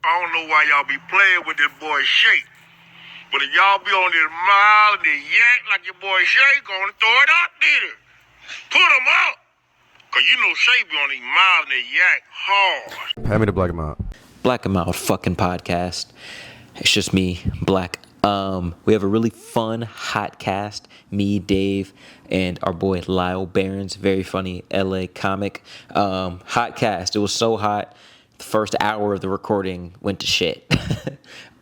I don't know why y'all be playing with this boy Shay. But if y'all be on this mile and this yak like your boy Shay, gonna throw it up there. Put him out. Cause you know Shay be on these miles and this yak hard. Hand me the Black 'em Out. Black 'em Out fucking podcast. It's just me, Black. We have a really fun, hot cast. Me, Dave, and our boy Lyall Behrens. Very funny LA comic. Hot cast. It was so hot. The first hour of the recording went to shit.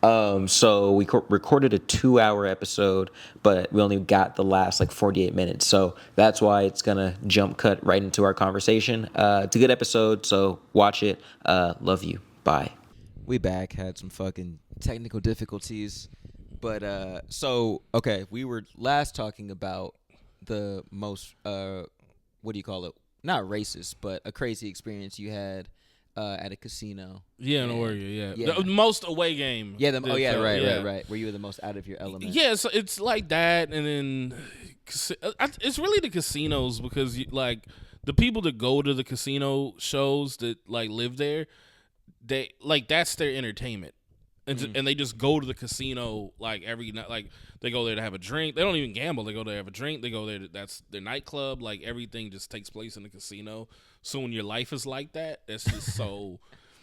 So we recorded a 2-hour episode, but we only got the last 48 minutes. So that's why it's going to jump cut right into our conversation. It's a good episode, so watch it. Love you. Bye. We back. Had some fucking technical difficulties. But, okay, we were last talking about the most, what do you call it? Not racist, but a crazy experience you had at a casino. Yeah, in Oregon, yeah. The most away game. Yeah, right. Where you were the most out of your element. Yeah, so it's like that, and then it's really the casinos because, the people that go to the casino shows that, live there, they, that's their entertainment. And they just go to the casino every night. They go there to have a drink. They don't even gamble. They go there to have a drink. They go there. That's their nightclub. Everything just takes place in the casino. So when your life is like that, that's just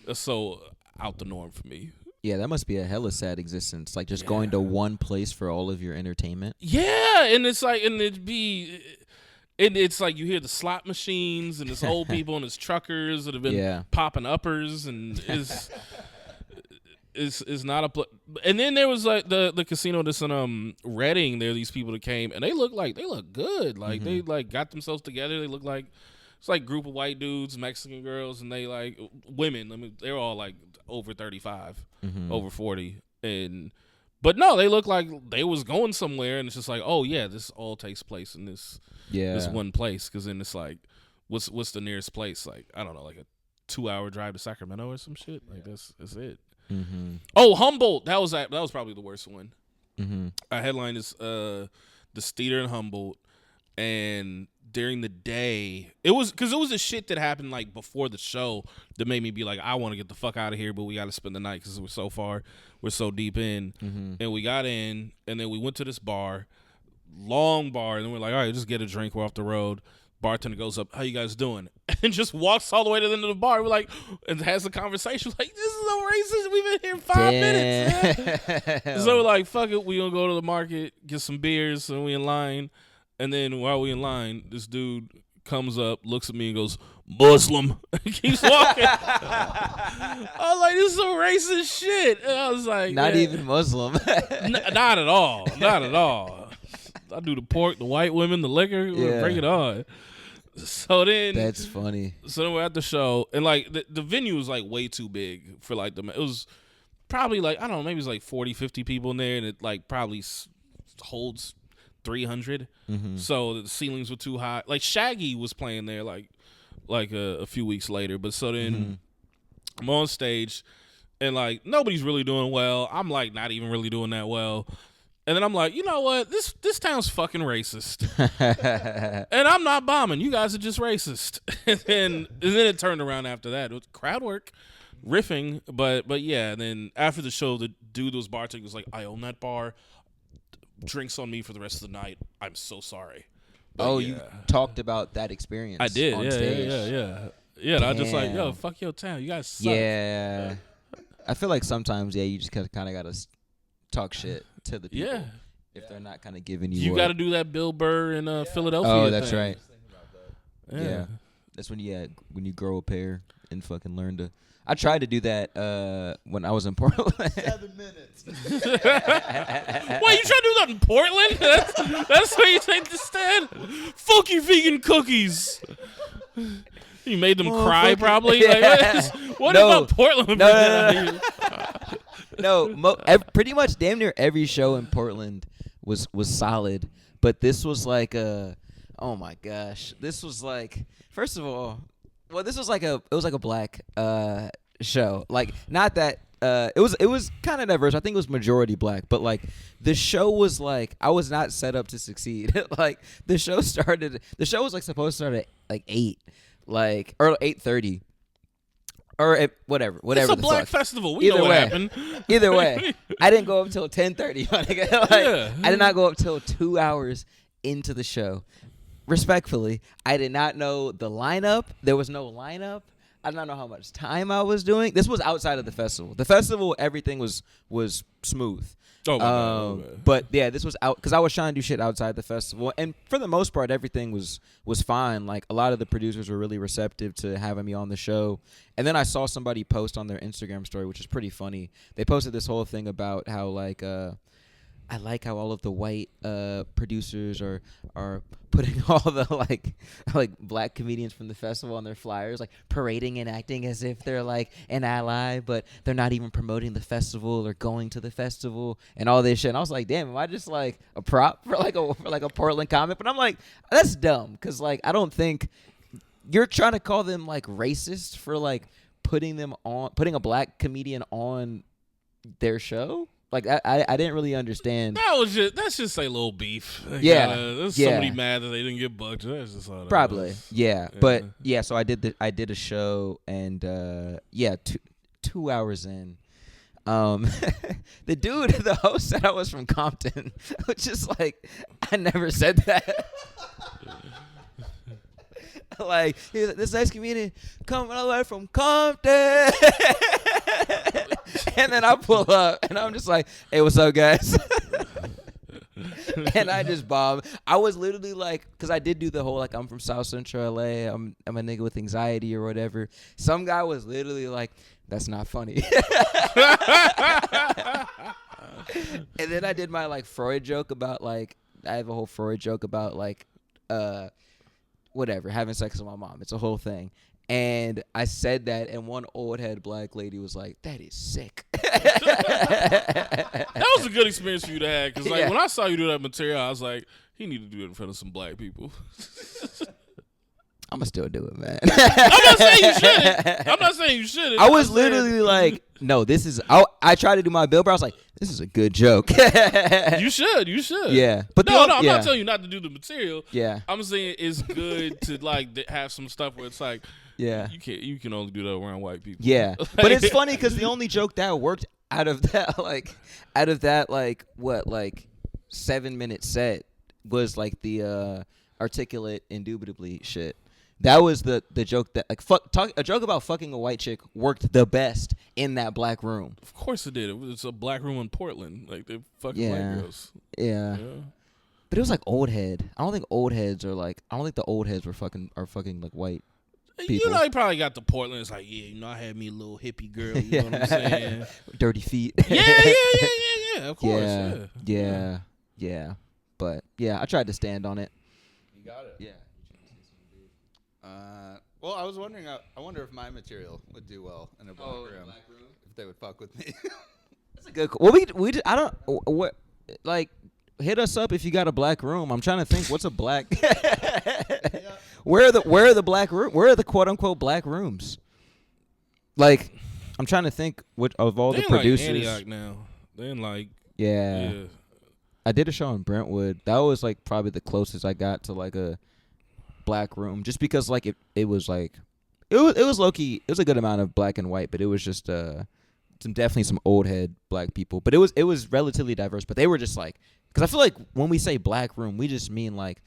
that's so out the norm for me. Yeah, that must be a hella sad existence. Going to one place for all of your entertainment. Yeah, and it's it's you hear the slot machines and it's old people and it's truckers that have been popping uppers and Is not a and then there was the casino that's in Reading. There are these people that came and they look good. They got themselves together. They look like it's a group of white dudes, Mexican girls, and they women. I mean, they're all over 35, over 40, but no, they look like they was going somewhere. And it's just oh yeah, this all takes place in this one place. Because then it's what's the nearest place? I don't know, a 2-hour drive to Sacramento or some shit. That's it. Mm-hmm. Oh, Humboldt. That was probably the worst one. Mm-hmm. I headlined this the theater in Humboldt, and during the day, it was the shit that happened before the show that made me be I want to get the fuck out of here, but we got to spend the night because we're so deep in, and we got in, and then we went to this bar, long bar, and then we're all right, just get a drink. We're off the road. Bartender goes up, how you guys doing? And just walks all the way to the end of the bar. We're and has a conversation. This is so racist. We've been here 5 minutes. So we're fuck it. We gonna go to the market, get some beers, and we in line. And then while we in line, this dude comes up, looks at me, and goes, Muslim. And keeps walking. I was this is some racist shit. And I was not even Muslim. Not at all. Not at all. I do the pork, the white women, the liquor. Bring it on. So then that's funny. So then we're at the show, and the venue was way too big for it was probably I don't know, maybe it's 40, 50 people in there, and it probably holds 300. Mm-hmm. So the ceilings were too high. Shaggy was playing there a few weeks later, but so then I'm on stage, and nobody's really doing well. I'm not even really doing that well. And then I'm you know what? This town's fucking racist. And I'm not bombing. You guys are just racist. And then it turned around after that. It was crowd work, riffing. But yeah, and then after the show, the dude who was bartending was I own that bar. Drinks on me for the rest of the night. I'm so sorry. But you talked about that experience. I did. On stage. Yeah, and I just yo, fuck your town. You guys suck. Yeah. I feel sometimes, you just kind of got to talk shit to the people if they're not kind of giving you. You got to do that Bill Burr in Philadelphia. Oh, that's thing. right. Yeah, that's when you grow a pair and fucking learn to. I tried to do that when I was in Portland. 7 minutes. Why you trying to do that in Portland? That's where you take the stand. Fuck you, vegan cookies. You made them cry, probably. What about Portland? Pretty much damn near every show in Portland was solid, but this was oh my gosh, this was first of all, this was it was a black show, not that it was kind of diverse. I think it was majority black, but the show was I was not set up to succeed. The show was supposed to start at 8, or 8:30. or whatever. It's a the black fuck. festival. We know what happened. Either way, I didn't go up till 10:30. Yeah. I did not go up till 2 hours into the show. Respectfully, I did not know the lineup. There was no lineup. I did not know how much time I was doing. This was outside of the festival. The festival, everything was smooth. Oh, my God. But yeah, this was out because I was trying to do shit outside the festival, and for the most part, everything was fine. Like a lot of the producers were really receptive to having me on the show. And then I saw somebody post on their Instagram story, which is pretty funny. They posted this whole thing about how like I like how all of the white producers are putting all the like black comedians from the festival on their flyers, like parading and acting as if they're like an ally, but they're not even promoting the festival or going to the festival and all this shit. And I was like, damn, am I just like a prop for like a Portland comic? But I'm like, that's dumb because like I don't think you're trying to call them like racist for like putting a black comedian on their show. Like I didn't really understand. That's just like little beef. There's somebody mad that they didn't get booked. That's just all that probably was. Yeah. But yeah. So I did a show and 2 hours in, the host said I was from Compton, which is like I never said that. Like he's like, this nice comedian coming all the way from Compton. And then I pull up, and I'm just like, hey, what's up, guys? And I just bombed. I was literally like, because I did do the whole, like, I'm from South Central LA. I'm a nigga with anxiety or whatever. Some guy was literally like, that's not funny. And then I did my, like, Freud joke about, like, I have a whole Freud joke about, like, whatever, having sex with my mom. It's a whole thing. And I said that, and one old head black lady was like, that is sick. That was a good experience for you to have. Because like, when I saw you do that material, I was like, he need to do it in front of some black people. I'm going to still do it, man. I'm not saying you shouldn't. I was literally like, no, this is, I tried to do my bill, but I was like, this is a good joke. You should. Yeah. But I'm not telling you not to do the material. Yeah. I'm saying it's good to like have some stuff where it's like, yeah, you can only do that around white people. Yeah. But it's funny because the only joke that worked out of that 7-minute set was like the articulate indubitably shit. That was the joke that like a joke about fucking a white chick worked the best in that black room. Of course it did. It was a black room in Portland. Like they fucking white girls. Yeah. But it was like old head. I don't think the old heads are fucking like white people. You know, he probably got to Portland. It's like, yeah, I had me a little hippie girl. You know what I'm saying? Dirty feet. Yeah. Of course. Yeah. But yeah, I tried to stand on it. You got it. Yeah. Well, I was wondering. I wonder if my material would do well in a black room. If they would fuck with me. That's a good. Well, we I don't what like hit us up if you got a black room. I'm trying to think. What's a black? Where are the black room? Where are the quote unquote black rooms? Like, I'm trying to think of all the producers. Like Antioch now. They in like yeah. I did a show in Brentwood. That was like probably the closest I got to like a black room, just because like it was like it was low key. It was a good amount of black and white, but it was just definitely some old head black people. But it was relatively diverse. But they were just like, because I feel like when we say black room, we just mean like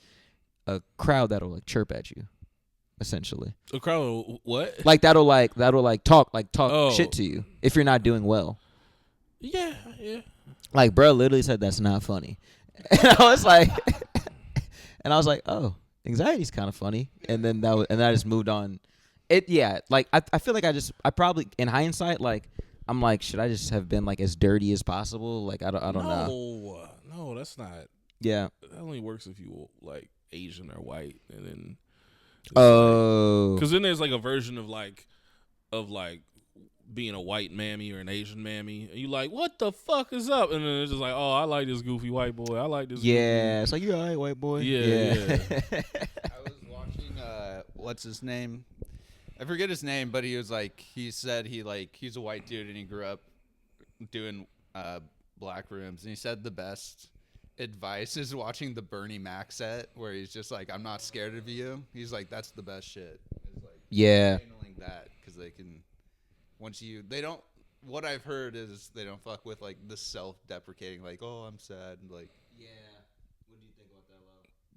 a crowd that'll like chirp at you, essentially. A crowd what? Like that'll talk Oh. shit to you if you're not doing well. Yeah. Like, bro literally said that's not funny. And I was like oh, anxiety's kind of funny. And then I just moved on. Like I feel like I probably in hindsight, like I'm like, should I just have been like as dirty as possible? Like I don't know. No, that's not. Yeah. That only works if you like Asian or white, and then because then there's like a version of like being a white mammy or an Asian mammy, and you like, what the fuck is up? And then it's just like, oh, I like this goofy white boy. I like this. Yeah, it's like, you all right, white boy? Yeah. I was watching what's his name? I forget his name, but he said he's a white dude and he grew up doing black rooms, and he said the best advice is watching the Bernie Mac set where he's just like, I'm not scared of you. He's like, that's the best shit. It's like yeah, channeling that because they can they don't. What I've heard is they don't fuck with like the self-deprecating, like, oh, I'm sad, and like. Yeah. What do you think about that,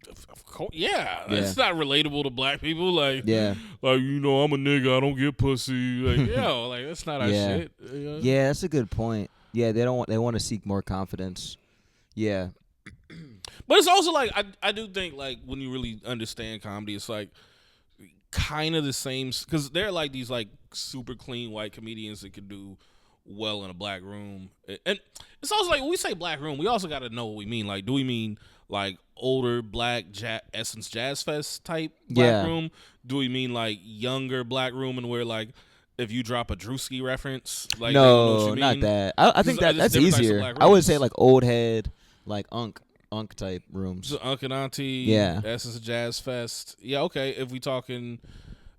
Lyle? Of course, yeah. Yeah. It's not relatable to black people. Like, Yeah. like I'm a nigga. I don't get pussy. Like, like that's not our Yeah. shit. You know? Yeah, that's a good point. Yeah, they want to seek more confidence. Yeah. But it's also like I do think like when you really understand comedy, it's like kind of the same because they're like these like super clean white comedians that can do well in a black room, and it's also like when we say black room, we also got to know what we mean. Like, do we mean like older black Essence Jazz Fest type black room? Do we mean like younger black room and where like if you drop a Drewski reference, like No, not that. I think that's easier. I would say like old head, like Unk type rooms. So Unc and Auntie, Essence Jazz Fest. Yeah, okay. If we talking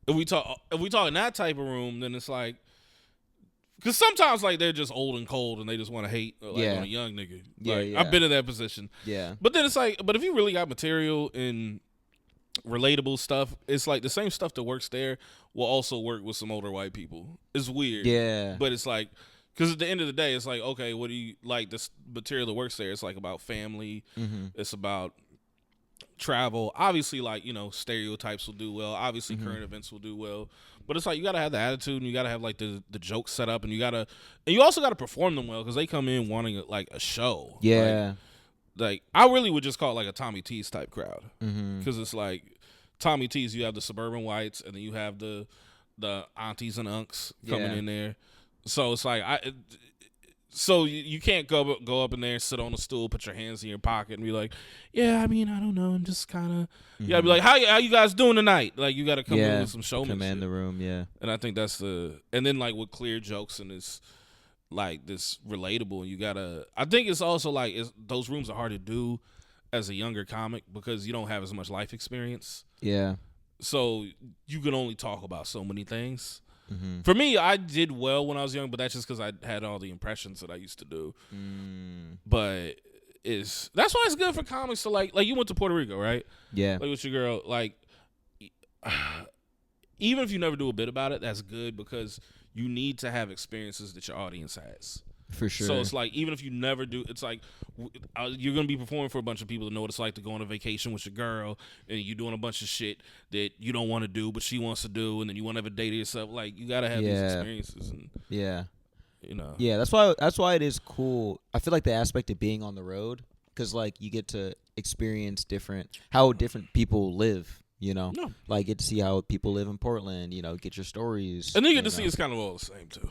that type of room, then it's like, because sometimes like they're just old and cold and they just want to hate on a young nigga. Like, I've been in that position. Yeah. But then it's like, but if you really got material and relatable stuff, it's like the same stuff that works there will also work with some older white people. It's weird. Yeah. But it's like, because at the end of the day, it's like, okay, what do you like? This material that works there, it's like about family. Mm-hmm. It's about travel. Obviously, like, stereotypes will do well. Obviously, current events will do well. But it's like you gotta have the attitude and you gotta have like the jokes set up and you also gotta perform them well because they come in wanting like a show. Yeah. Like I really would just call it like a Tommy T's type crowd because Mm-hmm. it's like Tommy T's. You have the suburban whites and then you have the aunties and unks coming in there. So it's like so you can't go up in there, sit on a stool, put your hands in your pocket, and be like, "Yeah, I mean, I don't know, I'm just kind of." You gotta be like, "How you guys doing tonight?" Like you gotta come in with some showmanship. Command the room, yeah. And I think that's and then like with clear jokes and this like this relatable. You gotta. I think it's also like those rooms are hard to do as a younger comic because you don't have as much life experience. Yeah. So you can only talk about so many things. Mm-hmm. For me, I did well when I was young, but that's just because I had all the impressions that I used to do. But that's why it's good for comics. So like you went to Puerto Rico, right? Yeah. Like with your girl, like even if you never do a bit about it, that's good because you need to have experiences that your audience has. For sure. So it's like even if you never do, it's like you're gonna be performing for a bunch of people that know what it's like to go on a vacation with your girl, and you're doing a bunch of shit that you don't want to do, but she wants to do, and then you want to have a date of yourself. Like you gotta have these experiences, and yeah, yeah. That's why it is cool. I feel like the aspect of being on the road, because like you get to experience how different people live. Like get to see how people live in Portland. Get your stories, and then you get to see it's kind of all the same too.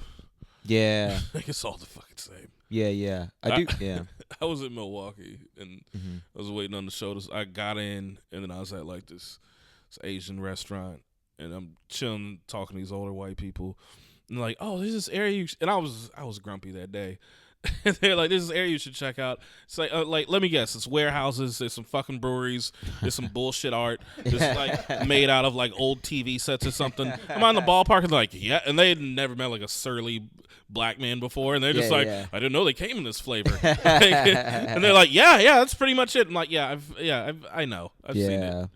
Yeah. Like it's all the fucking same. Yeah. I do. Yeah. I was in Milwaukee and I was waiting on the show. I got in and then I was at like this Asian restaurant and I'm chilling, talking to these older white people. And like, oh, there's this area and I was grumpy that day. And they're like, "This is an area you should check out." It's like, let me guess. It's warehouses. There's some fucking breweries. There's some bullshit art. It's like made out of like old TV sets or something. I'm on the ballpark and like, yeah. And they had never met like a surly black man before, and they're just like, "I didn't know they came in this flavor." And they're like, "Yeah, that's pretty much it." I'm like, "Yeah, I know. I've seen it."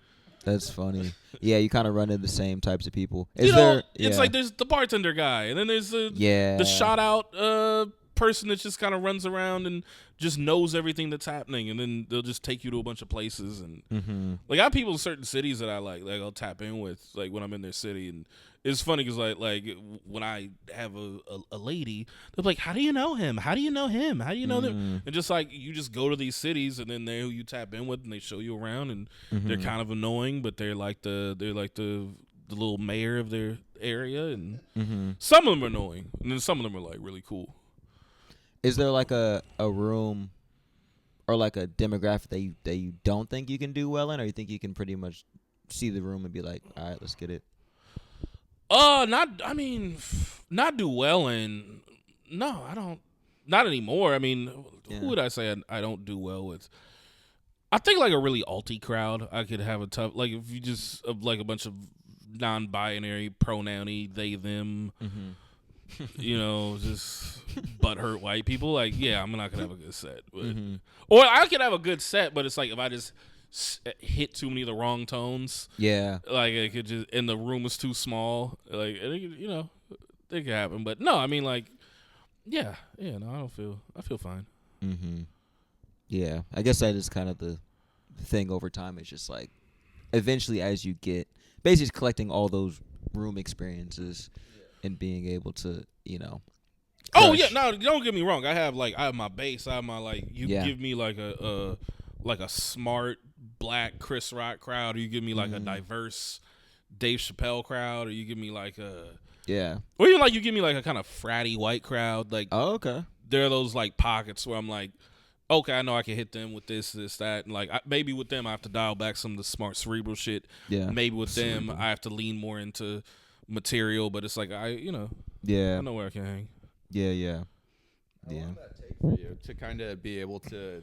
That's funny. Yeah, you kind of run into the same types of people. It's like there's the bartender guy, and then there's the shot out person that just kind of runs around and just knows everything that's happening, and then they'll just take you to a bunch of places. And like I have people in certain cities that I like I'll tap in with like when I'm in their city, and it's funny because like when I have a lady, they're like, "How do you know him? How do you know him? How do you know them?" And just like you just go to these cities, and then they're who you tap in with, and they show you around, and they're kind of annoying, but they're like the little mayor of their area, and some of them are annoying, and then some of them are like really cool. Is there like a room or like a demographic that you don't think you can do well in, or you think you can pretty much see the room and be like, all right, let's get it? Not do well in. No, I don't. Not anymore. I mean, who would I say I don't do well with? I think like a really alty crowd, I could have a tough. Like if you just like a bunch of non-binary pronoun-y, they, them. Just butthurt white people. Like, yeah, I'm not gonna have a good set. But, or I could have a good set, but it's like if I just hit too many of the wrong tones. Yeah. Like it could just, and the room was too small. Like it could happen. But no, I mean, like, yeah, no, I feel fine. Mm-hmm. Yeah, I guess that is kind of the thing over time. It's just like eventually, as you get basically collecting all those room experiences and being able to, Oh crush. yeah, no, don't get me wrong. I have my bass. I have my you Yeah. give me like a smart black Chris Rock crowd, or you give me like a diverse Dave Chappelle crowd, or you give me like Yeah. or even like you give me like a kind of fratty white crowd. Like Oh, okay. there are those like pockets where I'm like, okay, I know I can hit them with this, that, and like maybe with them I have to dial back some of the smart cerebral shit. Yeah. Maybe with them I have to lean more into material, but it's like I Yeah. know where I can hang. Yeah. How long did that take for you to kind of be able to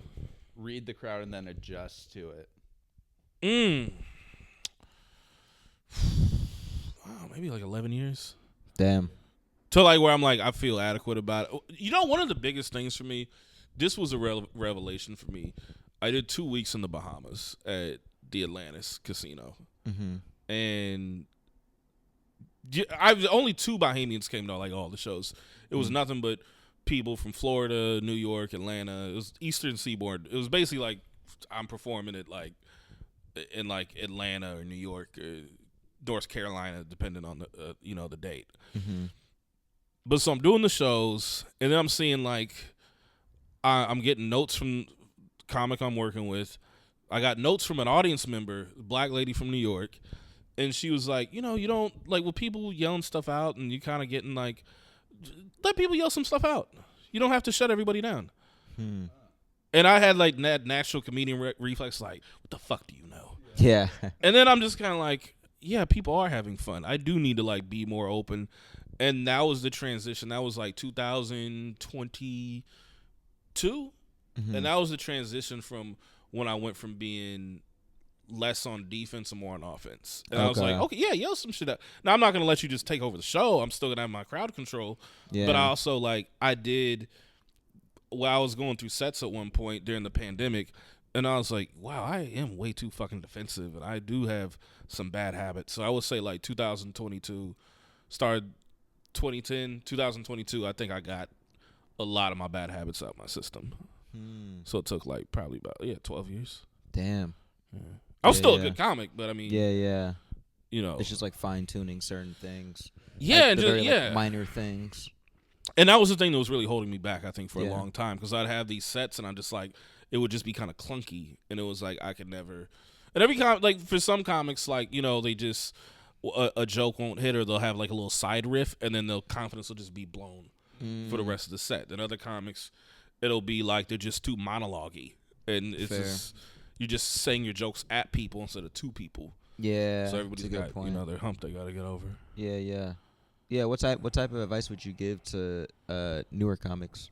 read the crowd and then adjust to it? Wow, maybe like 11 years. Damn. To like where I'm like, I feel adequate about it. One of the biggest things for me, this was a revelation for me. I did 2 weeks in the Bahamas at the Atlantis Casino. Mm-hmm. And only 2 Bahamians came to like all the shows. It was nothing but people from Florida, New York, Atlanta. It was Eastern Seaboard. It was basically like I'm performing it like in like Atlanta or New York or North Carolina, depending on the the date. Mm-hmm. But so I'm doing the shows, and then I'm seeing like I'm getting notes from comic I'm working with. I got notes from an audience member, black lady from New York, and she was like, you don't like with people yelling stuff out, and you kind of getting like, let people yell some stuff out. You don't have to shut everybody down. And I had like that natural comedian reflex, like, what the fuck do you know? Yeah. And then I'm just kind of like, yeah, people are having fun. I do need to like be more open. And that was the transition. That was like 2022. Mm-hmm. And that was the transition from when I went from being less on defense and more on offense. And I was like, okay, yeah, yell some shit out. Now, I'm not going to let you just take over the show. I'm still going to have my crowd control. Yeah. But I also, like, I was going through sets at one point during the pandemic, and I was like, wow, I am way too fucking defensive, and I do have some bad habits. So I would say, like, 2022, started 2010, 2022, I think I got a lot of my bad habits out of my system. So it took, like, probably about, 12 years. Damn. Yeah. I was still a good comic, but I mean, Yeah. it's just like fine tuning certain things. Yeah, like and the just, very, like, minor things. And that was the thing that was really holding me back, I think, for a Yeah. long time, because I'd have these sets, and I'm just like, it would just be kind of clunky, and it was like I could never. And every like for some comics, like they just a joke won't hit, or they'll have like a little side riff, and then their confidence will just be blown for the rest of the set. And other comics, it'll be like they're just too monologue-y, and it's just you're just saying your jokes at people instead of to people. Yeah. So everybody's got point. their hump they got to get over. Yeah. What type of advice would you give to newer comics?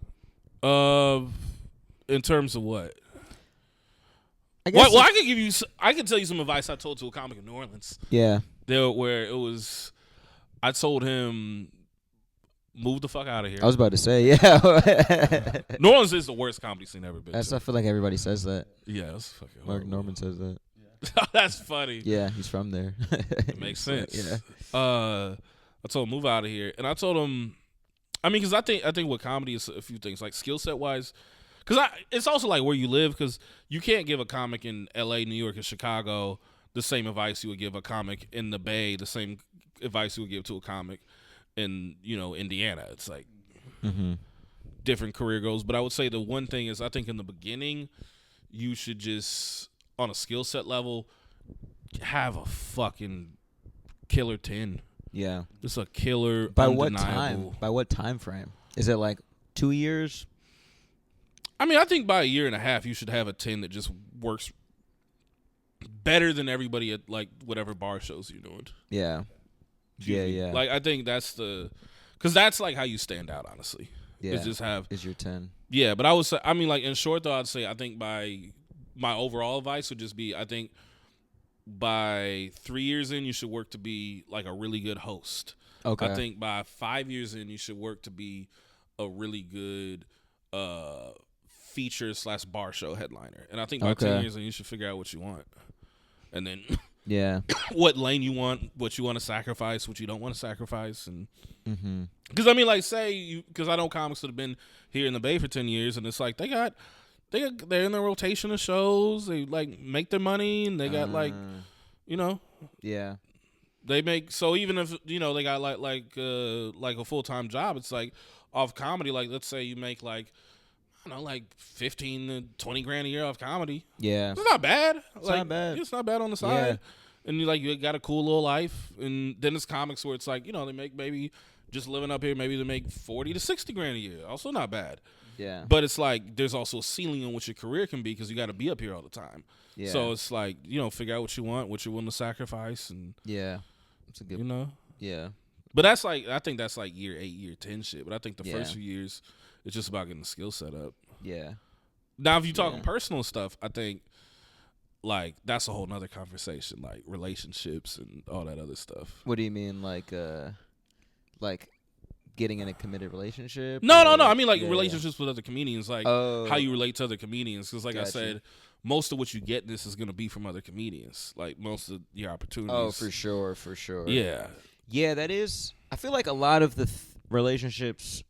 In terms of what? I guess. Well, I can tell you some advice I told to a comic in New Orleans. Yeah. Where it was, I told him, move the fuck out of here. I was about to say, yeah. New Orleans is the worst comedy scene ever been. I feel like everybody says that. Yeah, that's fucking Mark horrible. Norman says that. That's funny. Yeah, he's from there. It makes sense. Yeah. I told him move out of here, and I told him, I mean, because I think with comedy is a few things, like skill set wise, because it's also like where you live, because you can't give a comic in L.A., New York, and Chicago the same advice you would give a comic in the Bay, the same advice you would give to a comic in Indiana. It's like different career goals. But I would say the one thing is, I think in the beginning you should just, on a skill set level, have a fucking killer 10. Yeah. Just a killer. By undeniable. what time? By what time frame? Is it like 2 years? I mean, I think by a year and a half you should have a 10 that just works better than everybody at like whatever bar shows you're doing. Yeah. Yeah. Like, I think that's because that's like how you stand out, honestly. Yeah. Is just have. Is your 10? Yeah, but I would say, I mean, like in short though, I'd say I think by my overall advice would just be, I think by 3 years in you should work to be like a really good host. Okay. I think by 5 years in you should work to be a really good feature / bar show headliner. And I think by 10 years in you should figure out what you want. And then Yeah. what lane you want, what you want to sacrifice, what you don't want to sacrifice, and Mm-hmm. because I mean, like, say because I know comics that have been here in the Bay for 10 years, and it's like they're in their rotation of shows. They like make their money, and they got like, you know, Yeah. they make so even if they got like a full-time job, it's like off comedy. Like let's say you make like I don't know, like 15 to 20 grand a year off comedy. Yeah. It's not bad. It's not bad. It's not bad on the side. And you got a cool little life. And then it's comics where it's like, they make maybe just living up here, maybe they make 40 to 60 grand a year. Also not bad. Yeah. But it's like there's also a ceiling on what your career can be because you got to be up here all the time. Yeah. So it's like, figure out what you want, what you're willing to sacrifice. And, Yeah. It's a good. Yeah. But that's like, I think that's like year 8, year 10 shit. But I think the first few years, it's just about getting the skill set up. Yeah. Now, if you're talking personal stuff, I think like that's a whole nother conversation, like relationships and all that other stuff. What do you mean, like getting in a committed relationship? No. I mean like relationships with other comedians, like how you relate to other comedians. Because like I said, most of what you get in this is going to be from other comedians. Like most of your opportunities. Oh, for sure. Yeah. Yeah, that is. I feel like a lot of the relationships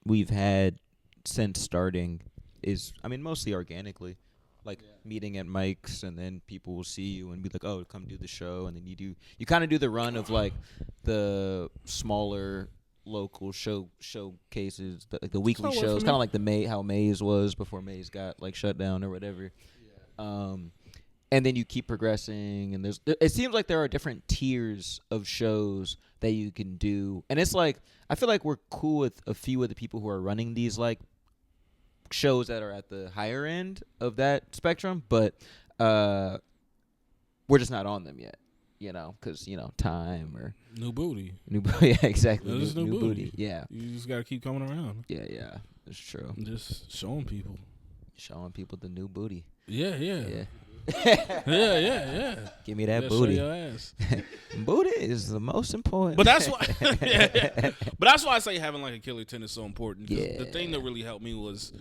we've had since starting is, I mean, mostly organically. Like meeting at mics, and then people will see you and be like, "Oh, come do the show," and then you kind of do the run of like the smaller local showcases, like the weekly shows, kind of like how Maze was before Maze got like shut down or whatever. And then you keep progressing, and it seems like there are different tiers of shows that you can do, and it's like I feel like we're cool with a few of the people who are running these like shows that are at the higher end of that spectrum, but we're just not on them yet, because time or new booty. Yeah, exactly. There's new booty. Yeah, you just gotta keep coming around. Yeah, that's true. Just showing people The new booty. Yeah. Yeah. yeah. Give me that booty. Show your ass. Booty is the most important. But that's why. But that's why I say having like a killer 10 is so important. Yeah. The thing that really helped me was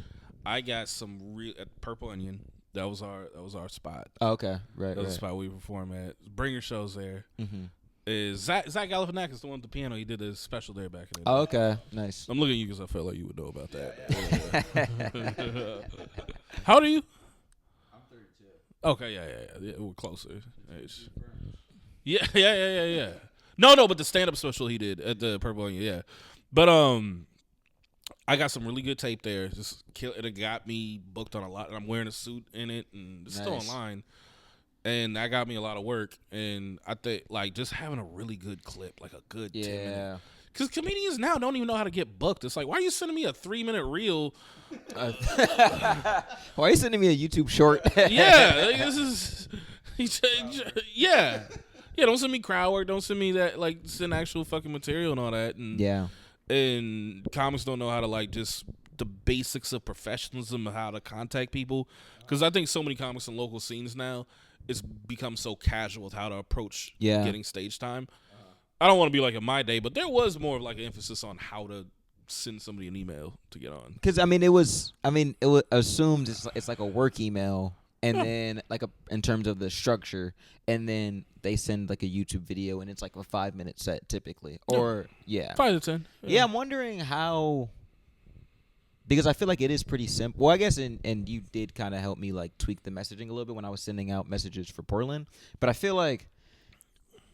I got some real at Purple Onion. That was our spot. Oh, okay, right. That was the spot we perform at. Bring your shows there. Mm-hmm. Is Zach Galifianakis the one with the piano? He did a special there back in the day. Oh, okay, nice. I'm looking at you because I felt like you would know about that. How old are you? I'm 32. Okay, yeah. We're closer. Yeah. No, but the stand-up special he did at the Purple Onion, yeah. But I got some really good tape there. It got me booked on a lot, and I'm wearing a suit in it, and it's still online. And that got me a lot of work, and I think like just having a really good clip, like a good 10 minute. Because comedians now don't even know how to get booked. It's like, why are you sending me a 3-minute reel? Why are you sending me a YouTube short? Yeah, like, this is, yeah. Don't send me crowd work. Don't send me that. Like, send actual fucking material and all that. And and comics don't know how to like just the basics of professionalism of how to contact people. Because I think so many comics in local scenes now, it's become so casual with how to approach getting stage time. I don't want to be like in my day, but there was more of like an emphasis on how to send somebody an email to get on. Because it was assumed it's like a work email, and then like in terms of the structure, and then they send like a YouTube video, and it's like a 5-minute set typically, or 5 to 10. Yeah, I'm wondering how. Because I feel like it is pretty simple. Well, I guess, and you did kind of help me like tweak the messaging a little bit when I was sending out messages for Portland. But I feel like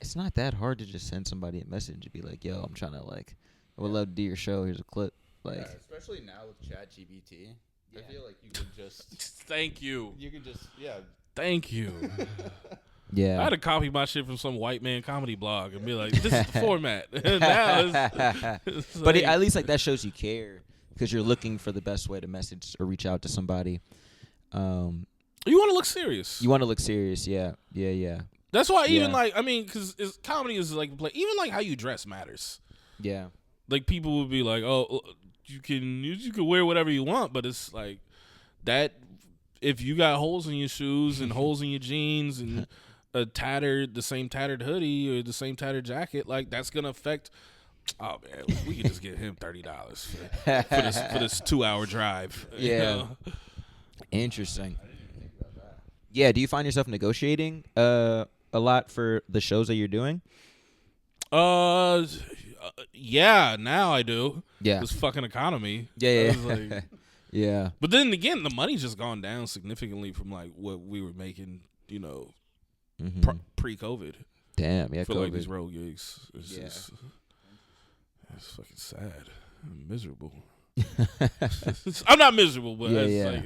it's not that hard to just send somebody a message and be like, "Yo, I'm trying to like, I would love to do your show. Here's a clip." Like, especially now with ChatGPT, I feel like you can just thank you. You can just thank you. Yeah, I had to copy my shit from some white man comedy blog and be like, "This is the format." Now it's but at least like that shows you care. Because you're looking for the best way to message or reach out to somebody. You want to look serious. Yeah. That's why even like, I mean, because comedy is like, even like how you dress matters. Yeah. Like people would be like, oh, you can wear whatever you want, but it's like that, if you got holes in your shoes and holes in your jeans and the same tattered hoodie or the same tattered jacket, like that's going to affect. Oh man, we could just get him $30 for this 2-hour drive. Yeah, you know? Interesting. Yeah, do you find yourself negotiating a a lot for the shows that you're doing? Yeah, now I do. Yeah. This fucking economy. Yeah, I yeah. was like- Yeah. But then again, the money's just gone down significantly from like what we were making, Mhm. pre-COVID Damn. Yeah. for COVID. like these road gigs. It's Yeah. just, it's fucking sad. I'm miserable. I'm not miserable, but Yeah, it's yeah. like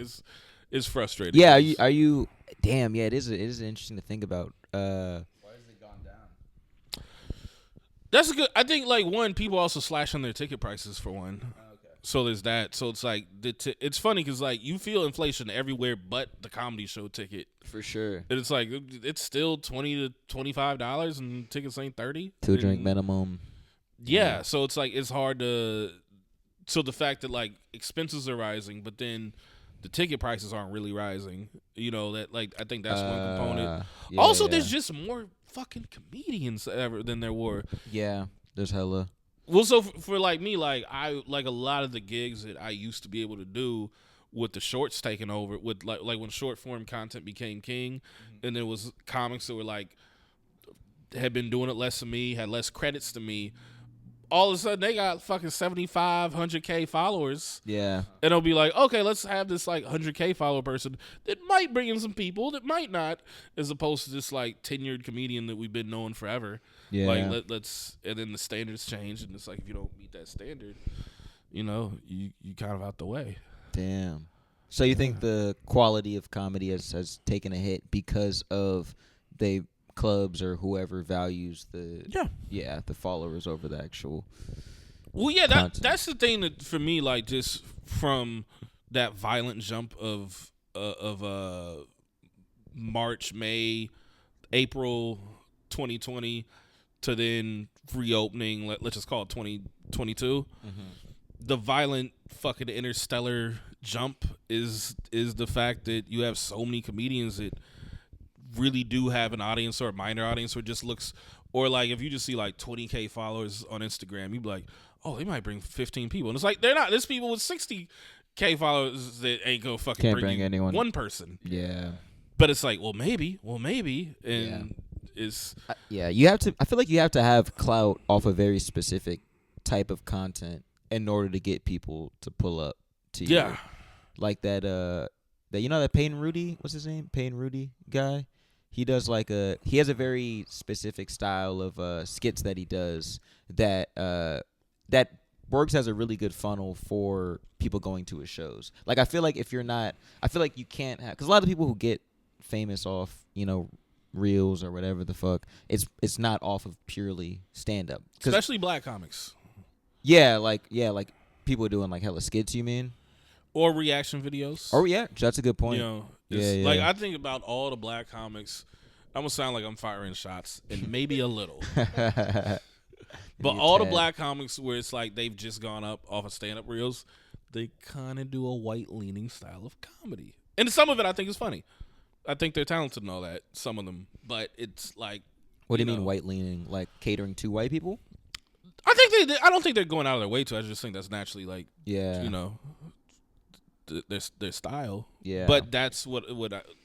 it's frustrating. Yeah. Are you? Damn. Yeah. It is interesting to think about. Why has it gone down? That's a good. I think like one, people also slash on their ticket prices for one. Okay. So there's that. So it's like it's funny because like you feel inflation everywhere but the comedy show ticket. For sure. And it's like it's still $20 to $25 and tickets ain't $30. 2 drink And- minimum. Yeah, so it's like it's hard to. So the fact that like expenses are rising, but then the ticket prices aren't really rising. That like I think that's one component. Yeah, Also, yeah. there's just more fucking comedians ever than there were. Yeah. There's hella. Well, so for like me, like I like a lot of the gigs that I used to be able to do with the shorts taking over, with like when short form content became king, and there was comics that were like had been doing it less than me, had less credits than me. All of a sudden, they got fucking 75, 100K followers. Yeah. And it'll be like, okay, let's have this like 100K follower person that might bring in some people, that might not, as opposed to this like tenured comedian that we've been knowing forever. Yeah. Like let's, and then the standards change, and it's like if you don't meet that standard, you kind of out the way. Damn. So you think the quality of comedy has taken a hit because of the clubs or whoever values the the followers over the actual Well, yeah, content. that's the thing that for me, like just from that violent jump of March, May, April 2020 to then reopening, let's just call it 2022. The violent fucking interstellar jump is the fact that you have so many comedians that really do have an audience or a minor audience, or just looks, or like if you just see like 20K followers on Instagram, you'd be like, oh, they might bring 15 people, and it's like they're not. There's people with 60K followers that ain't gonna fucking Can't bring bring you anyone. one person. Yeah. But it's like, well, maybe, and it's Yeah, you have to. I feel like you have to have clout off a very specific type of content in order to get people to pull up to you. yeah. Like that. That Payne Rudy. What's his name? Payne Rudy guy. He does he has a very specific style of skits that he does that works as a really good funnel for people going to his shows. Like I feel like if you're not, I feel like you can't have, because a lot of people who get famous off reels or whatever the fuck, it's not off of purely stand up. Especially black comics like people doing like hella skits. You mean? or reaction videos. Oh yeah, that's a good point. It's like I think about all the black comics. I'm gonna sound like I'm firing shots, and maybe a little. But all the black comics where it's like they've just gone up off of stand-up reels, they kind of do a white-leaning style of comedy. And some of it I think is funny. I think they're talented and all that, some of them. But it's like... What do you mean white-leaning? Like catering to white people? I don't think they're going out of their way to. I just think that's naturally like, their style. Yeah. But that's what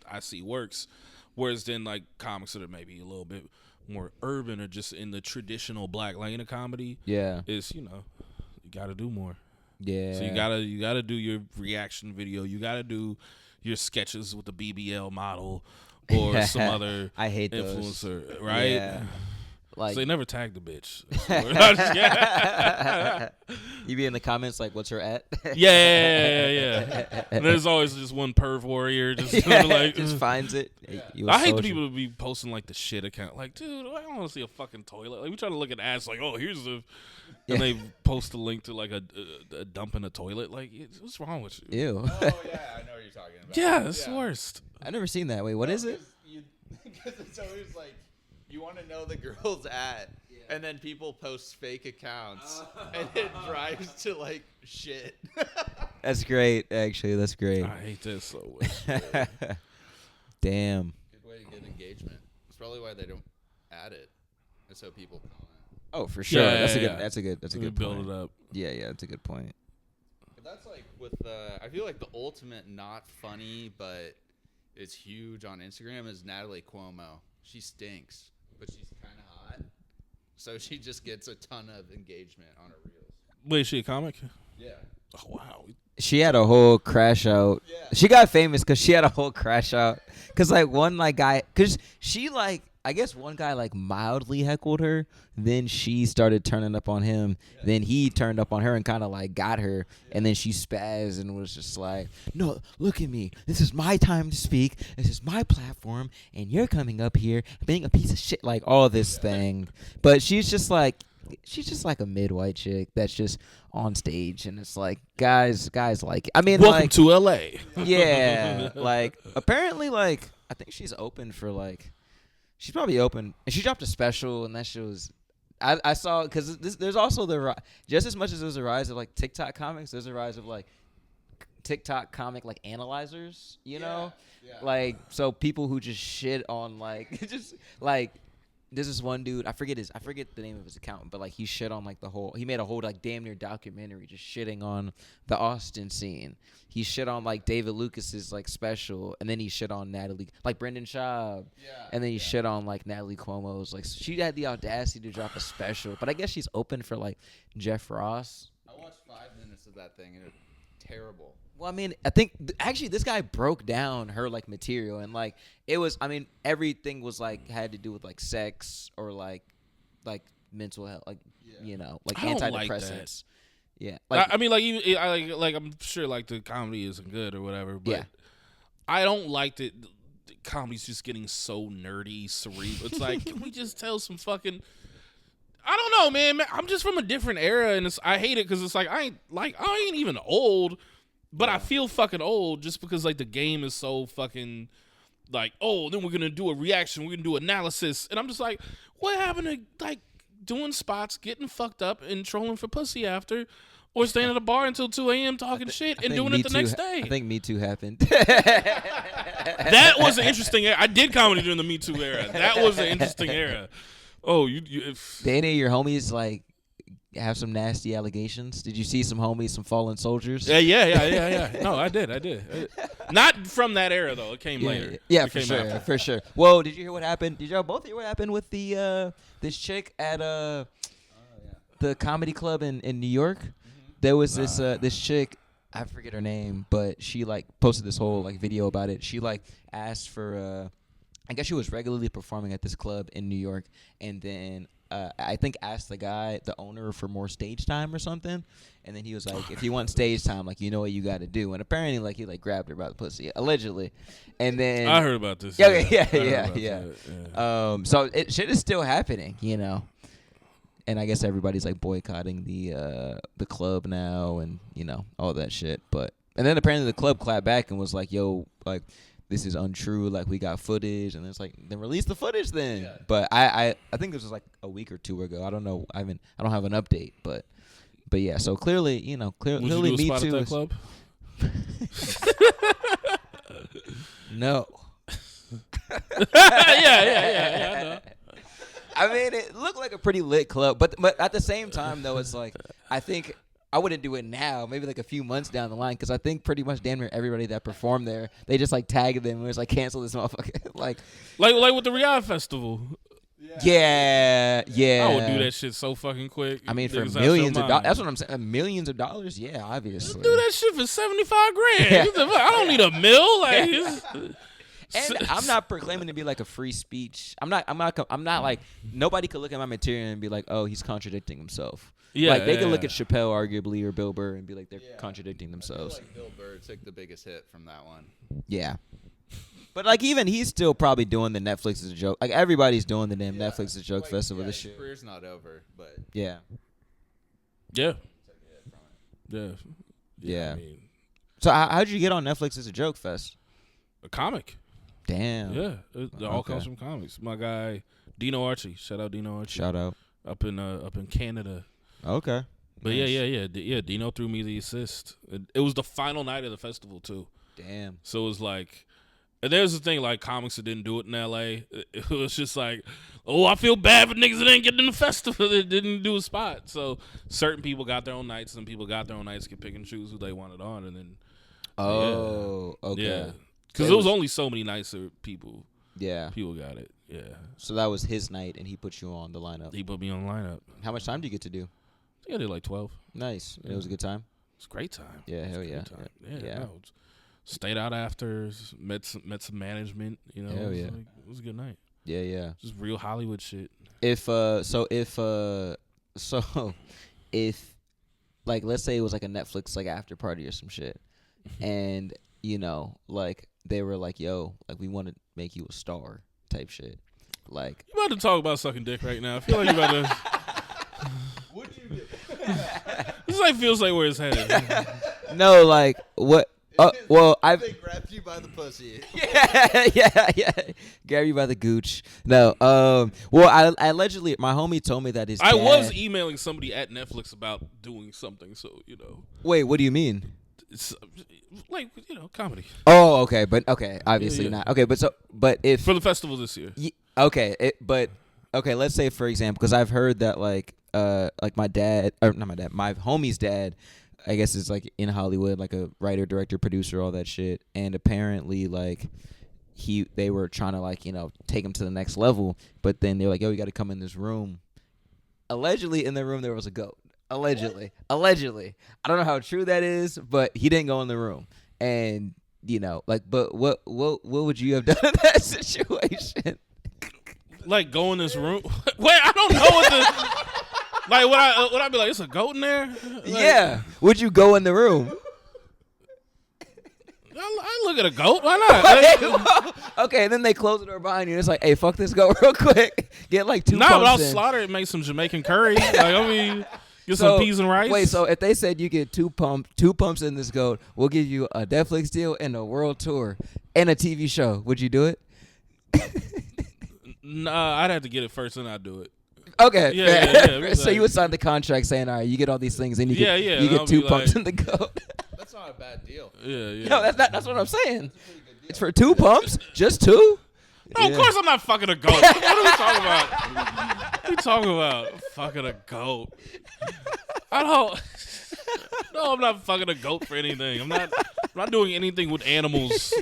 I see works. Whereas then like comics that are maybe a little bit more urban or just in the traditional black lane of comedy, is you got to do more. Yeah. So you gotta do your reaction video. You gotta do your sketches with the BBL model or some other I hate influencer, those. right? Yeah. Like so they never tag the bitch. You be in the comments like, "What's her at?" Yeah. And there's always just one perv warrior just like just finds it. I hate the people to be posting like the shit account. Like, dude, I don't want to see a fucking toilet. Like, we try to look at ads like, oh, here's the, and they post a link to like a dump in a toilet. Like, what's wrong with you? Ew. Oh yeah, I know what you're talking about. Yeah, it's the worst. I've never seen that. Wait, what is it? Because it's always like you want to know the girl's at, and then people post fake accounts, and it drives to like shit. That's great. Actually, that's great. I hate this so much. Good Damn. way to get engagement. It's probably why they don't add it. It's so people comment. Oh, for sure. Yeah, That's yeah. a good Build point. it up. Yeah, that's a good point. But that's like with I feel like the ultimate not funny, but it's huge on Instagram is Natalie Cuomo. she stinks, but she's kind of hot. So she just gets a ton of engagement on her reels. Wait, is she a comic? Yeah. Oh wow. She had a whole crash out. Yeah. She got famous because she had a whole crash out. Because, like, one, like, guy, because she, like, I guess one guy, like, mildly heckled her. Then she started turning up on him. Yeah. Then he turned up on her and kind of, like, got her. Yeah. And then she spazzed and was just like, no, look at me. This is my time to speak. This is my platform. And you're coming up here being a piece of shit, like, all this thing. But she's just like a mid-white chick that's just on stage, and it's like guys like it. I mean, welcome like, to LA. Yeah, like apparently, like I think she's open for like she's probably open, and she dropped a special, and that shit was I saw because there's also just as much as there's a rise of like TikTok comics, there's a rise of like TikTok comic like analyzers, you know, like so people who just shit on like just like. There's this one dude, I forget the name of his account, but like he shit on like he made a whole like damn near documentary just shitting on the Austin scene. He shit on like David Lucas's like special, and then he shit on Natalie, like Brendan Schaub, and then he shit on like Natalie Cuomo's. Like she had the audacity to drop a special, but I guess she's open for like Jeff Ross. I watched 5 minutes of that thing and it was terrible. Well, I mean, I think actually this guy broke down her like material, and like it was. I mean, everything was like had to do with like sex or like mental health, like you know, like I don't antidepressants. Like yeah, like I mean, like I'm sure like the comedy isn't good or whatever, but I don't like that the comedy's just getting so nerdy, cerebral. It's like, can we just tell some fucking? I don't know, man. I'm just from a different era, and I hate it because it's like I ain't even old. But I feel fucking old just because, like, the game is so fucking, like, oh, then we're going to do a reaction. We're going to do analysis. And I'm just like, what happened to, like, doing spots, getting fucked up, and trolling for pussy after, or staying at a bar until 2 a.m. talking shit and doing it the next day? I think Me Too happened. That was an interesting era. I did comedy during the Me Too era. That was an interesting era. Oh, Did any of your homies, like, have some nasty allegations? Did you see some homies, some fallen soldiers? Yeah. No, I did. Not from that era though. It came later. Yeah, it for sure. Well, did you hear what happened? Did y'all both hear what happened with the this chick at the comedy club in New York? There was this chick, I forget her name, but she like posted this whole like video about it. She like asked for I guess she was regularly performing at this club in New York, and then I think asked the owner for more stage time or something, and then he was like, if you want stage time, like, you know what you got to do. And apparently, like, he like grabbed her by the pussy, allegedly. And then I heard about this. Yeah. So shit is still happening, you know. And I guess everybody's like boycotting the club now, and you know all that shit. And then apparently the club clapped back and was like, yo, like, this is untrue, like we got footage, and it's like, then release the footage then. Yeah. But I think this was like a week or 2 ago. I don't know. I don't have an update, but yeah. So clearly, you know, clearly you do a Me spot Too at that club? No. Yeah. I know. I mean, it looked like a pretty lit club, but at the same time though, it's like I think I wouldn't do it now, maybe like a few months down the line, because I think pretty much damn near everybody that performed there, they just like tagged them and was like, cancel this motherfucker. like with the Riyadh Festival. Yeah. I would do that shit so fucking quick. I mean, for millions of dollars. That's what I'm saying. Millions of dollars? Yeah, obviously. Do that shit for $75,000. I don't need a mill. Like, and I'm not proclaiming to be like a free speech. I'm not like, nobody could look at my material and be like, oh, he's contradicting himself. Yeah, like they could look at Chappelle arguably or Bill Burr and be like, they're contradicting themselves. I feel like Bill Burr took the biggest hit from that one. Yeah. But like even he's still probably doing the Netflix is a joke. Like everybody's doing the damn Netflix is a joke festival this year. His career's not over, but yeah. I mean, so how'd you get on Netflix is a joke fest? A comic. Damn. Yeah, it all comes from comics. My guy Dino Archie. Shout out Dino Archie. Shout out. Up in Canada. Okay. But nice. Yeah. Dino threw me the assist. It was the final night of the festival too. Damn. So it was like, and there's the thing, like comics that didn't do it in LA. It was just like, oh, I feel bad for niggas that ain't getting in the festival that didn't do a spot. So certain people got their own nights, and people got their own nights, could pick and choose who they wanted on, and then. Oh, okay. Yeah, because there was only so many nights that people. Yeah. People got it. Yeah. So that was his night, and he put you on the lineup. He put me on the lineup. How much time do you get to do? I think I did like 12. Nice. Yeah. It was a good time. It's a great time. Yeah, It's a hell great yeah. time. Yeah. Yeah. No, stayed out after, met some management. You know, Hell it was, yeah. it was a good night. Yeah, yeah. Just real Hollywood shit. If like let's say it was like a Netflix like after party or some shit, and you know like they were like, yo, like we want to make you a star type shit, like You about to talk about sucking dick right now? I feel like you about to. would you do? This like feels like where his head is. No, like what? Well, I've They grabbed you by the pussy. yeah. Grab you by the gooch. No, well, I allegedly my homie told me that his I dad, was emailing somebody at Netflix about doing something, so you know, Wait, what do you mean? it's like comedy Oh, okay, but okay, obviously Yeah. not. Okay, but if for the festival this year. but let's say for example, because I've heard that like my dad, or not my dad, my homie's dad, I guess is like in Hollywood, like a writer, director, producer, all that shit, and apparently like they were trying to like take him to the next level, but then they're like, yo, you got to come in this room. Allegedly, in the room there was a goat. Allegedly, I don't know how true that is, but he didn't go in the room, and but what would you have done in that situation? Like go in this room. Wait, I don't know what the. Like would I be like, it's a goat in there? Like, Yeah, would you go in the room? I look at a goat. Why not? Like, Okay, and then they close the door behind you. And it's like, hey, fuck this goat real quick. Get like two. nah, but I'll pumps in. slaughter it and make some Jamaican curry. Like I mean, get some peas and rice. Wait, so if they said you get two pumps in this goat, we'll give you a Netflix deal and a world tour and a TV show. Would you do it? Nah, I'd have to get it first, and I'd do it. Okay. Yeah, fair. yeah, So like- you would sign the contract saying, all right, you get all these things, and you Yeah, get yeah, you I'll get two be pumps like- in the goat. That's not a bad deal. Yeah. No, that's what I'm saying. It's for 2 pumps, just 2. No, of course I'm not fucking a goat. What are we talking about? What are you talking about? Fucking a goat. I don't. No, I'm not fucking a goat for anything. I'm not doing anything with animals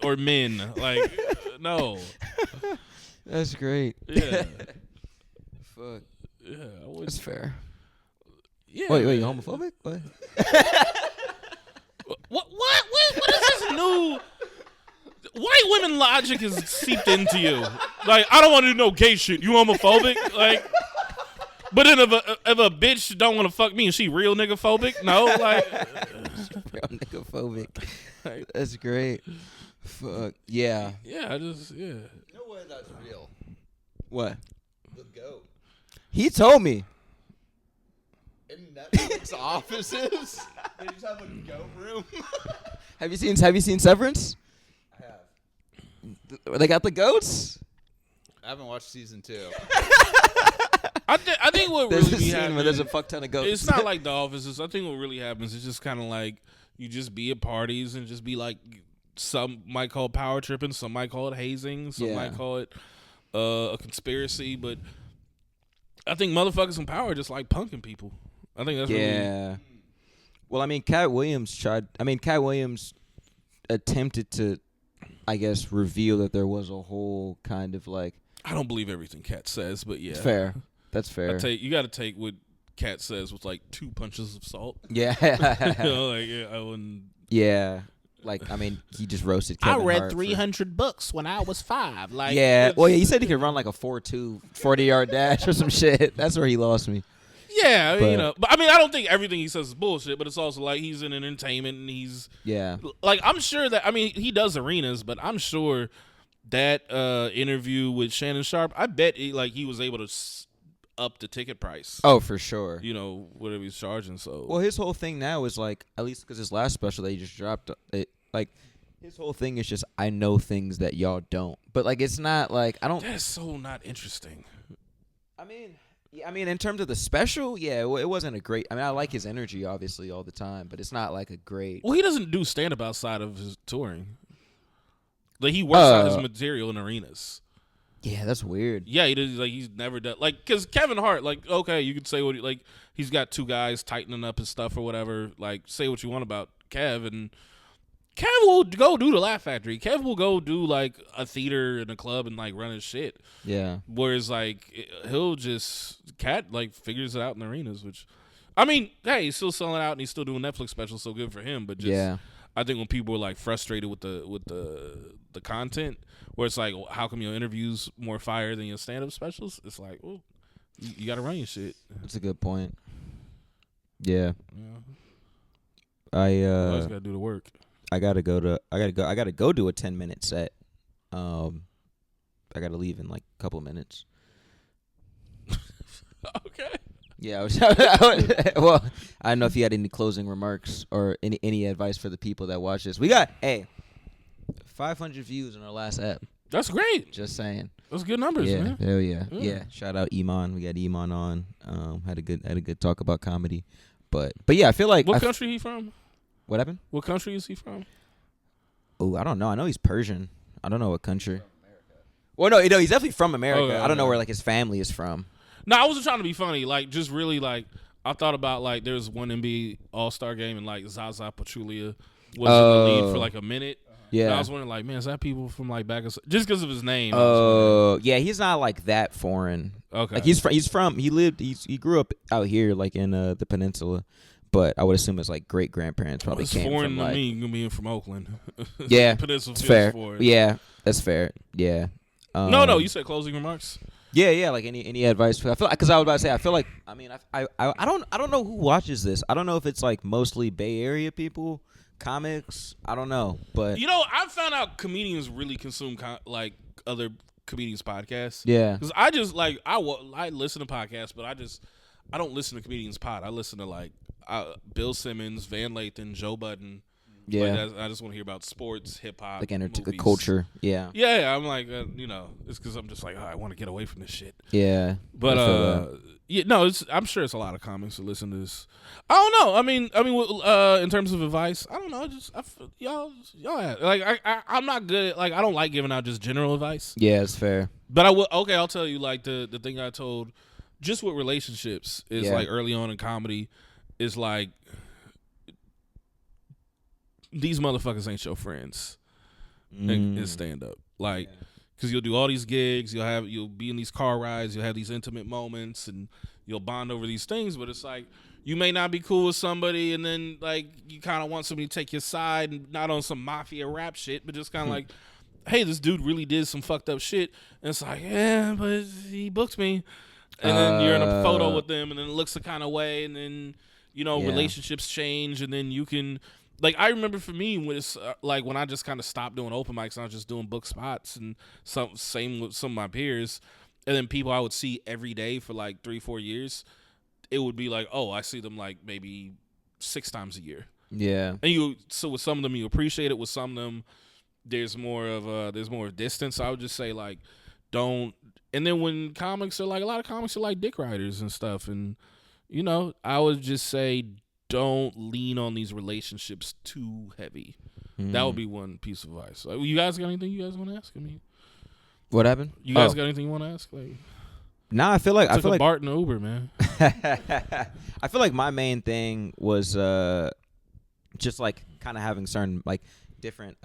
or men. Like, no. That's great. Yeah. Fuck. Yeah. I would. That's fair. Yeah. Wait, you homophobic? What? What is this new? White women logic is seeped into you. Like, I don't want to do no gay shit. You homophobic? Like, but then if a bitch don't want to fuck me, is she real nigga phobic? No, like, Real nigga phobic. That's great. Fuck. Yeah. yeah, yeah. No way that's real. What? The goat. He told me. In Netflix offices, they just have a goat room. Have you seen Severance? I have. They got the goats. I haven't watched season 2. I think what There's really a be scene happening. where there's a fuck ton of goats. It's not like The Office. I think what really happens is just kind of like you just be at parties and just be like, some might call it power tripping, some might call it hazing, some Yeah. might call it a conspiracy. But I think motherfuckers in power just like punking people. I think that's really. Yeah. Well, I mean, Cat Williams attempted to, I guess, reveal that there was a whole kind of like. I don't believe everything Kat says, but yeah, Fair. That's fair. You got to take what Kat says with like 2 punches of salt. Yeah. You know, like I wouldn't. Yeah. Like, I mean, he just roasted Kevin Hart for- 300 books when I was 5. Like, Yeah. it's- Well, yeah, he said he could run like a 4.2 40-yard dash or some shit. That's where he lost me. Yeah, But- you know. But I mean, I don't think everything he says is bullshit, but it's also like he's in entertainment and he's Yeah. like, I'm sure that, I mean, he does arenas, but I'm sure that interview with Shannon Sharp, I bet he was able to up the ticket price. Oh, for sure. You know, whatever he's charging. So Well, his whole thing now is like, at least because his last special that he just dropped, like his whole thing is just, I know things that y'all don't. But like, it's not like, I don't. that's so not interesting. I mean, in terms of the special, yeah, it wasn't a great. I mean, I like his energy obviously all the time, but it's not like a great. Well, he doesn't do stand up outside of his touring. Like he works out his material in arenas. Yeah, that's weird. Yeah, he does. Like he's never done like because Kevin Hart. Like okay, you could say what like he's got 2 guys tightening up his stuff or whatever. Like say what you want about Kev, and Kev will go do the Laugh Factory. Kev will go do like a theater and a club and like run his shit. Yeah. Whereas like he'll just Cat like figures it out in the arenas, which I mean, hey, he's still selling out and he's still doing Netflix specials, so good for him. But just I think when people are like frustrated with the content, where it's like, well, how come your interviews more fire than your stand up specials? It's like, well, you got to run your shit. That's a good point. Yeah. You always got to do the work. I gotta go do a 10-minute set. I gotta leave in like a couple minutes. Okay. Yeah. Well, I don't know if you had any closing remarks or any advice for the people that watch this. We got 500 views on our last app. That's great. Just saying. Those good numbers, Yeah. man. Hell yeah. Yeah. Shout out Iman. We got Iman on. Had a good talk about comedy. But yeah, I feel like What country he from? What happened? What country is he from? Oh, I don't know. I know he's Persian. I don't know what country. Well, no, he's definitely from America. Okay, I don't know okay. where like his family is from. No, I wasn't trying to be funny. Like, just really, like, I thought about, like, there's one NBA All-Star game and, like, Zaza Pachulia was in the lead for, like, a minute. Yeah. And I was wondering, like, man, is that people from, like, back? Just because of his name. Oh, yeah, he's not, like, that foreign. Okay. Like, he grew up out here, like, in the peninsula. But I would assume his, like, great-grandparents probably it's came foreign from, to like... me being from Oakland. Yeah, Peninsula it's feels fair. foreign. Yeah, that's fair. Yeah. No, you said closing remarks? Yeah, like any advice? I feel because I was about to say I feel like I don't know who watches this. I don't know if it's like mostly Bay Area people, comics. I don't know, but You know, I found out comedians really consume like other comedians' podcasts. yeah, Because I just like I listen to podcasts, but I don't listen to comedians' pod. I listen to like Bill Simmons, Van Lathan, Joe Budden. yeah, Like, I just want to hear about sports, hip hop, like movies. culture. Yeah, Yeah, I'm like, it's because I'm just like, I want to get away from this shit. yeah. But I feel that. yeah, no, I'm sure it's a lot of comics who listen to this. I don't know. I mean, in terms of advice, I don't know. Y'all, like, I'm not good at, like, I don't like giving out just general advice. Yeah, it's fair. But I will. Okay, I'll tell you. Like the thing I told, just with relationships, is Yeah. like early on in comedy, is like these motherfuckers ain't your friends in stand up. Like, because you'll do all these gigs, you'll be in these car rides, you'll have these intimate moments, and you'll bond over these things. But it's like you may not be cool with somebody, and then like you kind of want somebody to take your side, and not on some mafia rap shit, but just kind of like, hey, this dude really did some fucked up shit, and it's like, yeah, but he booked me, and then you're in a photo with them, and then it looks the kind of way, and then Yeah. relationships change, and then you can. Like, I remember for me, when it's like when I just kind of stopped doing open mics and I was just doing book spots, and same with some of my peers, and then people I would see every day for like 3-4 years, it would be like, oh, I see them like maybe 6 times a year. Yeah, And so with some of them you appreciate it, with some of them there's more of distance. I would just say like, don't. And then when comics are like, a lot of comics are like dick riders and stuff, and I would just say, don't lean on these relationships too heavy. That would be one piece of advice. Like, you guys got anything you guys want to ask? I mean, what happened? you guys got anything you want to ask? Like, Nah, I feel like Bart and Uber, man. I feel like my main thing was just like kind of having certain like different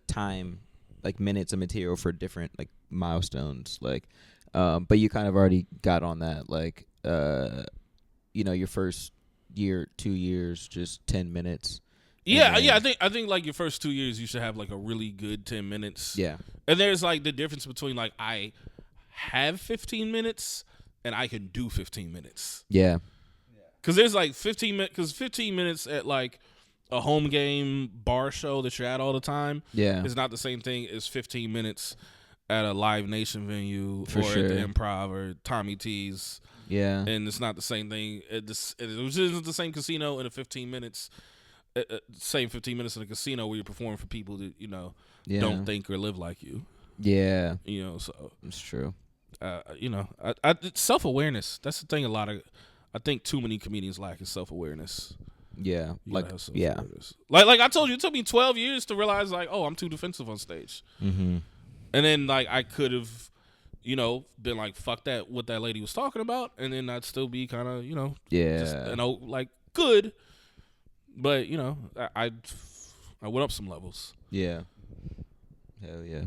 time, like minutes of material for different like milestones, like but you kind of already got on that, like your first year, 2 years, just 10 minutes. Yeah, then- yeah. I think like your first 2 years, you should have like a really good 10 minutes. Yeah. And there's like the difference between like I have 15 minutes and I can do 15 minutes. Yeah. Because there's like 15 minutes. Because 15 minutes at like a home game bar show that you're at all the time. Yeah. Is not the same thing as 15 minutes at a Live Nation venue For or sure. at the Improv or Tommy T's. Yeah. And it's not the same thing. It isn't the same casino in a 15 minutes. Same 15 minutes in a casino where you're performing for people that don't think or live like you. Yeah. So It's true. it's self-awareness. That's the thing. I think too many comedians lack is self-awareness. Yeah. You Like gotta have yeah. self-awareness. Like I told you, it took me 12 years to realize like, oh, I'm too defensive on stage. Mm-hmm. And then like I could have, been like, fuck that, what that lady was talking about, and then I'd still be kind of, Yeah. just, like good. But I I went up some levels. Yeah. Hell yeah.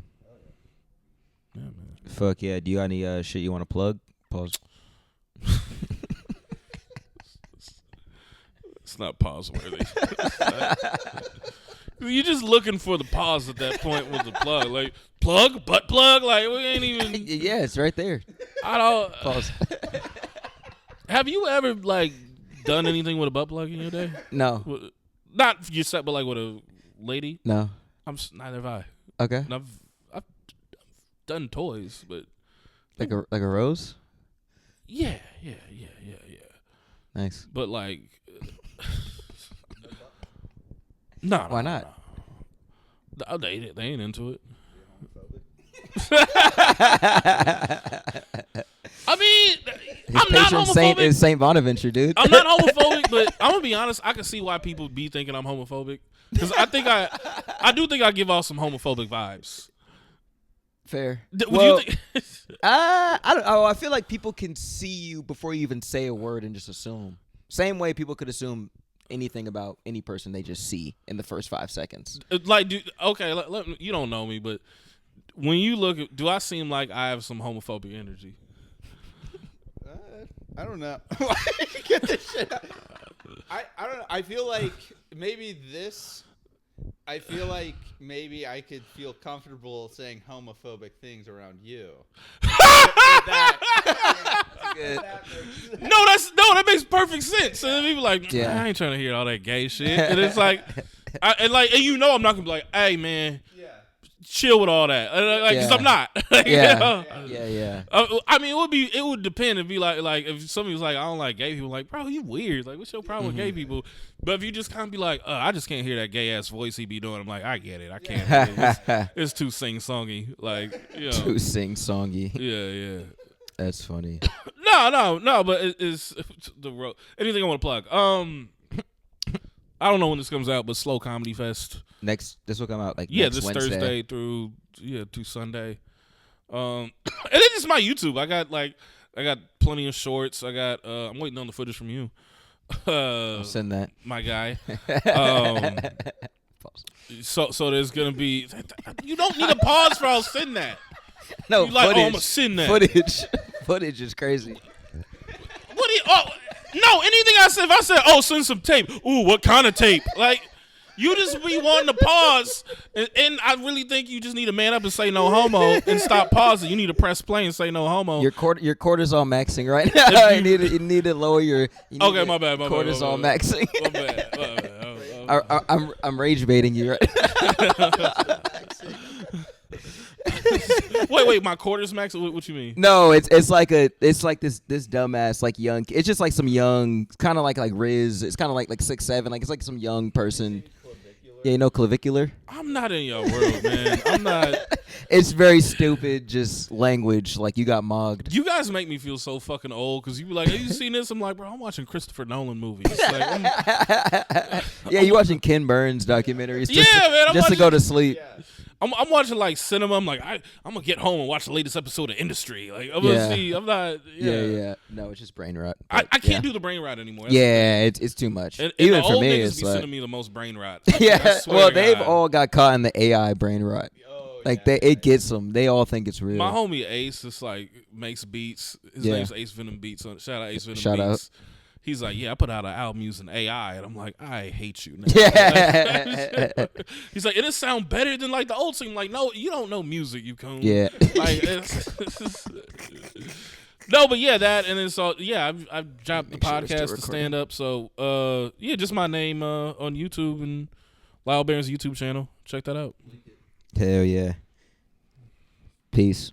Yeah, man. Fuck yeah. Do you got any shit you want to plug? Pause. It's not pause worthy. You're just looking for the pause at that point with the plug. Like, plug, butt plug. Like, we ain't even. Yeah, it's right there. I don't. Pause. Have you ever, like, done anything with a butt plug in your day? No. Not yourself, but like with a lady? No. Neither have I. Okay. And I've done toys, but. Like a rose? Yeah. Nice. But, like. No. Why not? No. They ain't into it. I mean, I'm not homophobic. Is Saint Bonaventure, dude. I'm not homophobic, but I'm gonna be honest. I can see why people be thinking I'm homophobic because I think I do think I give off some homophobic vibes. Fair. Would you think? I don't. Oh, I feel like people can see you before you even say a word and just assume. Same way people could assume anything about any person they just see in the first 5 seconds. Like, okay, you don't know me, but when you look, do I seem like I have some homophobic energy? I don't know. Get this shit out. I don't know. I feel like maybe this. I feel like maybe I could feel comfortable saying homophobic things around you. That makes perfect sense. And people like, I ain't trying to hear all that gay shit. And it's like, and I'm not gonna be like, hey man, chill with all that, because I'm not. Yeah. I mean, it would depend. It'd be like if somebody was like, I don't like gay people, like, bro, you weird. Like, what's your problem with gay people? But if you just kind of be like, I just can't hear that gay ass voice he be doing. I'm like, I get it. I can't. It's too sing songy. Like, too sing songy. Yeah. That's funny. No. But it's the road. Anything I want to plug? I don't know when this comes out, but Slow Comedy Fest. This will come out like this Wednesday. Thursday through Sunday. And it's just my YouTube. I got plenty of shorts. I'm waiting on the footage from you. I'll send that, my guy. So there's gonna be. You don't need a pause for I'll send that. No, you like, footage. I'm gonna send that. Footage is crazy. What do you? No, anything I said. If I said, send some tape. Ooh, what kind of tape? Like, you just be wanting to pause, and I really think you just need to man up and say no homo and stop pausing. You need to press play and say no homo. Your cortisol maxing right now. you need to lower your. My bad. Cortisol maxing. My bad. I'm rage baiting you right. Wait, my quarters max? What you mean? No, it's like this dumbass like young. It's just like some young, kind of like Riz. It's kind of like 6'7". Like it's like some young person. Yeah, you know clavicular. I'm not in your world, man. I'm not. It's very stupid, just language. Like you got mogged. You guys make me feel so fucking old because you be like, "Have you seen this?" I'm like, "Bro, I'm watching Christopher Nolan movies." Like, yeah, you watching Ken Burns documentaries? Man, just to go to sleep. Yeah. I'm watching like cinema. I'm like, I'm gonna get home and watch the latest episode of Industry. Like I'm gonna see. I'm not. Yeah. No, it's just brain rot. I can't do the brain rot anymore. That's it's too much. And even the for old me, niggas it's be like sending me the most brain rot. Yeah. Well, they've all got caught in the AI brain rot. It gets them. They all think it's real. My homie Ace is like makes beats. His name's Ace Venom Beats. Shout out Ace Venom Shout Beats. out. He's like, I put out an album using AI, and I'm like, I hate you now. Yeah. He's like, it sound better than like the old team. Like, no, you don't know music, you coon. Yeah. Like, no, but that, and then I've dropped the podcast to stand up. So, just my name on YouTube and Lyall Behrens YouTube channel. Check that out. Hell yeah. Peace.